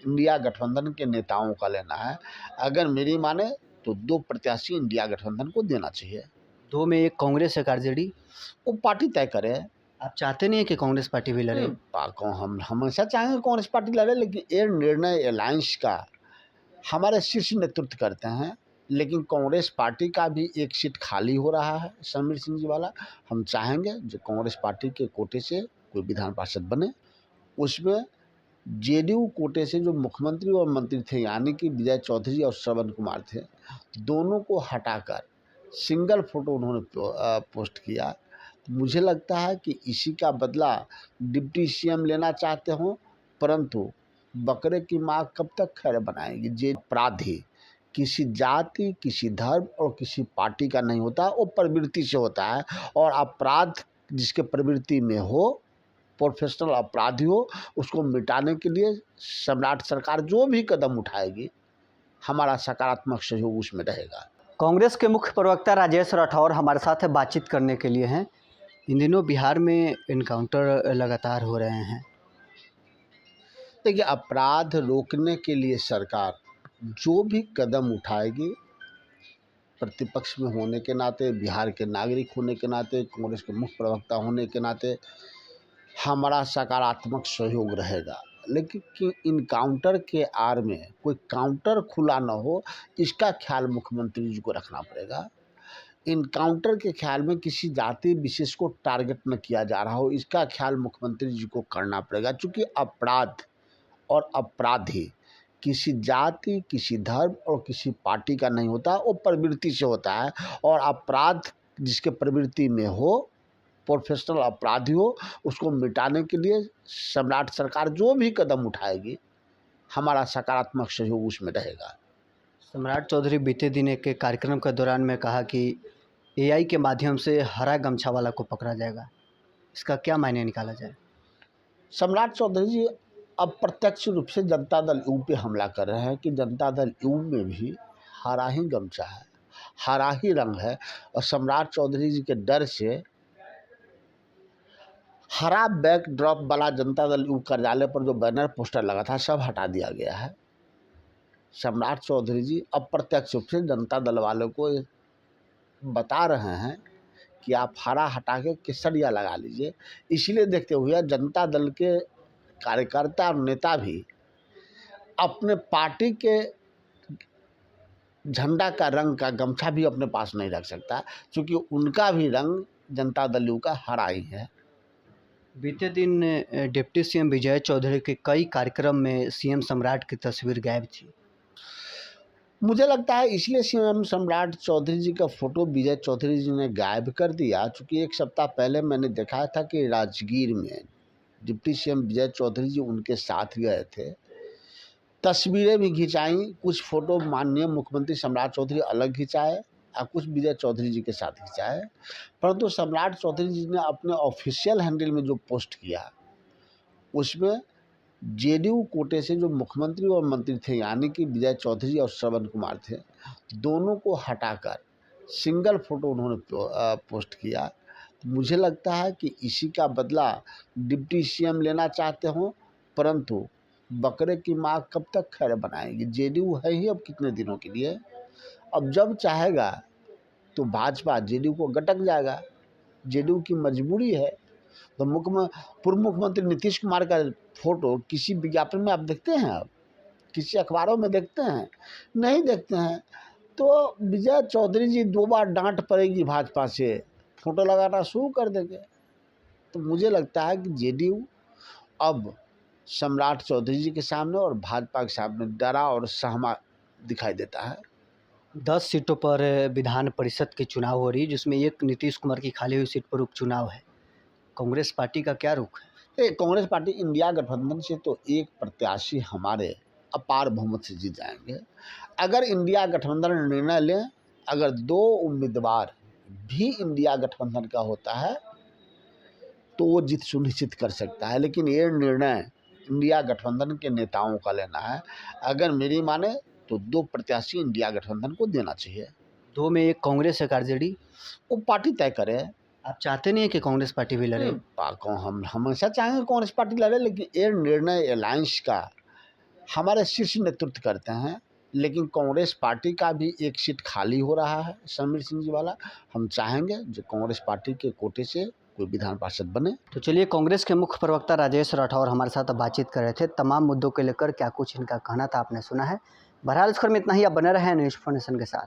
India गठबंधन के नेताओं का लेना है। अगर मेरी माने तो 2 प्रत्याशी इंडिया गठबंधन को देना चाहिए। 2 में एक कांग्रेस एक आरजेडी। वो पार्टी तय करे। आप चाहते नहीं है कि कांग्रेस पार्टी भी लड़े? हम हमेशा चाहेंगे कांग्रेस पार्टी लड़े, लेकिन ये निर्णय अलायंस का हमारे शीर्ष नेतृत्व करते हैं। लेकिन कांग्रेस पार्टी का भी एक सीट खाली हो रहा है, समीर सिंह जी वाला। हम चाहेंगे जो कांग्रेस पार्टी के कोटे से कोई विधान पार्षद बने, उसमें जेडीयू कोटे से जो मुख्यमंत्री और मंत्री थे यानी कि विजय चौधरी और श्रवण कुमार थे, दोनों को हटाकर सिंगल फोटो उन्होंने पोस्ट किया। तो मुझे लगता है कि इसी का बदला डिप्टी सीएम लेना चाहते हो, परंतु बकरे की माँ कब तक खैर बनाएगी। जे अपराधी किसी जाति, किसी धर्म और किसी पार्टी का नहीं होता, वो प्रवृत्ति से होता है। और अपराध जिसके प्रवृत्ति में हो, प्रोफेशनल अपराधी हो, उसको मिटाने के लिए सम्राट सरकार जो भी कदम उठाएगी, हमारा सकारात्मक सहयोग उसमें रहेगा। कांग्रेस के मुख्य प्रवक्ता राजेश राठौर हमारे साथ बातचीत करने के लिए हैं। इन दिनों बिहार में इनकाउंटर लगातार हो रहे हैं। देखिए, अपराध रोकने के लिए सरकार जो भी कदम उठाएगी, प्रतिपक्ष में होने के नाते, बिहार के नागरिक होने के नाते, कांग्रेस के मुख्य प्रवक्ता होने के नाते हमारा सकारात्मक सहयोग रहेगा। लेकिन कि इनकाउंटर के आड़ में कोई काउंटर खुला न हो, इसका ख्याल मुख्यमंत्री जी को रखना पड़ेगा। इनकाउंटर के ख्याल में किसी जाति विशेष को टारगेट न किया जा रहा हो, इसका ख्याल मुख्यमंत्री जी को करना पड़ेगा। चूँकि अपराध और अपराधी किसी जाति, किसी धर्म और किसी पार्टी का नहीं होता, वो प्रवृत्ति से होता है। और अपराध जिसके प्रवृत्ति में हो, प्रोफेशनल अपराधी हो, उसको मिटाने के लिए सम्राट सरकार जो भी कदम उठाएगी, हमारा सकारात्मक सहयोग उसमें रहेगा। सम्राट चौधरी बीते दिन एक कार्यक्रम के दौरान में कहा कि एआई के माध्यम से हरा गमछा वाला को पकड़ा जाएगा। इसका क्या मायने निकाला जाए? सम्राट चौधरी जी अप्रत्यक्ष रूप से जनता दल यू पे हमला कर रहे हैं कि जनता दल यू में भी हरा ही गमछा है, हरा ही रंग है। और सम्राट चौधरी जी के डर से हरा बैकड्रॉप वाला जनता दल यू कार्यालय पर जो बैनर पोस्टर लगा था, सब हटा दिया गया है। सम्राट चौधरी जी अप्रत्यक्ष रूप से जनता दल वालों को बता रहे हैं कि आप हरा हटा के केसरिया लगा लीजिए। इसलिए देखते हुए जनता दल के कार्यकर्ता और नेता भी अपने पार्टी के झंडा का रंग का गमछा भी अपने पास नहीं रख सकता, क्योंकि उनका भी रंग जनता दल यू का हरा ही है। बीते दिन डिप्टी सीएम विजय चौधरी के कई कार्यक्रम में सीएम सम्राट की तस्वीर गायब थी। मुझे लगता है इसलिए सीएम सम्राट चौधरी जी का फोटो विजय चौधरी जी ने गायब कर दिया, क्योंकि एक सप्ताह पहले मैंने देखा था कि राजगीर में डिप्टी सीएम विजय चौधरी जी उनके साथ गए थे, तस्वीरें भी खिंचाई। कुछ फोटो माननीय मुख्यमंत्री सम्राट चौधरी अलग खिंचाए और कुछ विजय चौधरी जी के साथ खिंचाए। परंतु सम्राट चौधरी जी ने अपने ऑफिशियल हैंडल में जो पोस्ट किया, उसमें जेडीयू कोटे से जो मुख्यमंत्री और मंत्री थे यानी कि विजय चौधरी और श्रवण कुमार थे, दोनों को हटाकर सिंगल फोटो उन्होंने पोस्ट किया। तो मुझे लगता है कि इसी का बदला डिप्टी सीएम लेना चाहते हो, परंतु बकरे की माँ कब तक खैर बनाएगी। जेडीयू है ही अब कितने दिनों के लिए, अब जब चाहेगा तो भाजपा जेडीयू को गटक जाएगा। जेडीयू की मजबूरी है। तो पूर्व मुख्यमंत्री नीतीश कुमार का फोटो किसी विज्ञापन में आप देखते हैं, अब किसी अखबारों में देखते हैं? नहीं देखते हैं। तो विजय चौधरी जी 2 बार डांट पड़ेगी भाजपा से, फोटो लगाना शुरू कर देंगे। तो मुझे लगता है कि जेडीयू अब सम्राट चौधरी जी के सामने और भाजपा के सामने डरा और सहमा दिखाई देता है। 10 सीटों पर विधान परिषद की चुनाव हो रही है, जिसमें एक नीतीश कुमार की खाली हुई सीट पर उपचुनाव है। कांग्रेस पार्टी का क्या रुख है? कांग्रेस पार्टी इंडिया गठबंधन से तो एक प्रत्याशी हमारे अपार बहुमत से जीत जाएंगे। अगर इंडिया गठबंधन निर्णय ले, अगर 2 उम्मीदवार भी इंडिया गठबंधन का होता है तो वो जीत सुनिश्चित कर सकता है। लेकिन ये निर्णय इंडिया गठबंधन के नेताओं का लेना है। अगर मेरी माने तो 2 प्रत्याशी इंडिया गठबंधन को देना चाहिए। 2 में एक कांग्रेस एक आरजेडी। वो पार्टी तय करे। आप चाहते नहीं है कि कांग्रेस पार्टी भी लड़े? हम हमेशा चाहेंगे कांग्रेस पार्टी लड़े, लेकिन ये निर्णय अलायंस का हमारे शीर्ष नेतृत्व करते हैं, लेकिन कांग्रेस पार्टी का भी एक सीट खाली हो रहा है समीर सिंह जी वाला। हम चाहेंगे जो कांग्रेस पार्टी के कोटे से कोई विधान पार्षद बने। तो चलिए, कांग्रेस के मुख्य प्रवक्ता राजेश राठौर हमारे साथ बातचीत कर रहे थे। तमाम मुद्दों को लेकर क्या कुछ इनका कहना था आपने सुना है। बहरहाल इस खबर में इतना ही। आप बने रहे न्यूज़ 4 नेशन के साथ।